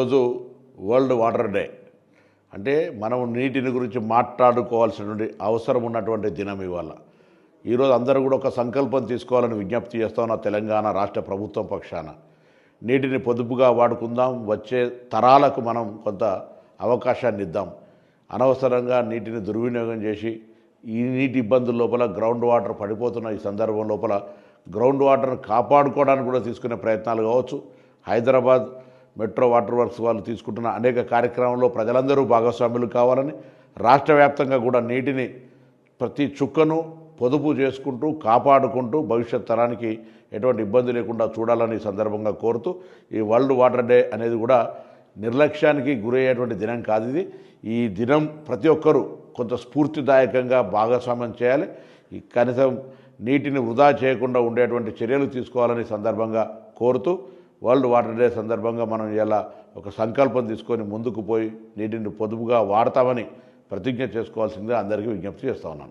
ఈరోజు world water day. అంటే మనం నీటిని గురించి మాట్లాడుకోవాల్సినటువంటి అవసరం ఉన్నటువంటి దినం ఇవాళ. ఈరోజు అందరూ కూడా ఒక సంకల్పం తీసుకోవాలని విజ్ఞప్తి చేస్తున్న తెలంగాణ రాష్ట్ర ప్రభుత్వం పక్షాన. నీటిని పొదుపుగా వాడుకుందాం, వచ్చే తరాలకు మనం కొంత అవకాశాన్ని ఇద్దాం. అనవసరంగా నీటిని దుర్వినియోగం చేసి ఈ నీటి ఇబ్బందుల లోపల గ్రౌండ్ వాటర్ పడిపోతున్న ఈ సందర్భం లోపల గ్రౌండ్ వాటర్ను కాపాడుకోవడానికి కూడా తీసుకునే ప్రయత్నాలు కావచ్చు. హైదరాబాద్ మెట్రో వాటర్ వర్క్స్ వాళ్ళు తీసుకుంటున్న అనేక కార్యక్రమాల్లో ప్రజలందరూ భాగస్వాములు కావాలని, రాష్ట్ర వ్యాప్తంగా కూడా నీటిని ప్రతి చుక్కను పొదుపు చేసుకుంటూ కాపాడుకుంటూ భవిష్యత్ తరానికి ఎటువంటి ఇబ్బంది లేకుండా చూడాలని సందర్భంగా కోరుతూ, ఈ వరల్డ్ వాటర్ డే అనేది కూడా నిర్లక్ష్యానికి గురయ్యేటువంటి దినం కాదు ఇది. ఈ దినం ప్రతి ఒక్కరూ కొంత స్ఫూర్తిదాయకంగా భాగస్వామ్యం చేయాలి. ఈ కనీసం నీటిని వృధా చేయకుండా ఉండేటువంటి చర్యలు తీసుకోవాలని సందర్భంగా కోరుతూ, వరల్డ్ వాటర్ డే సందర్భంగా మనం ఇలా ఒక సంకల్పం తీసుకొని ముందుకు పోయి నీటిని పొదుపుగా వాడతామని ప్రతిజ్ఞ చేసుకోవాల్సిందిగా అందరికీ విజ్ఞప్తి చేస్తా ఉన్నాను.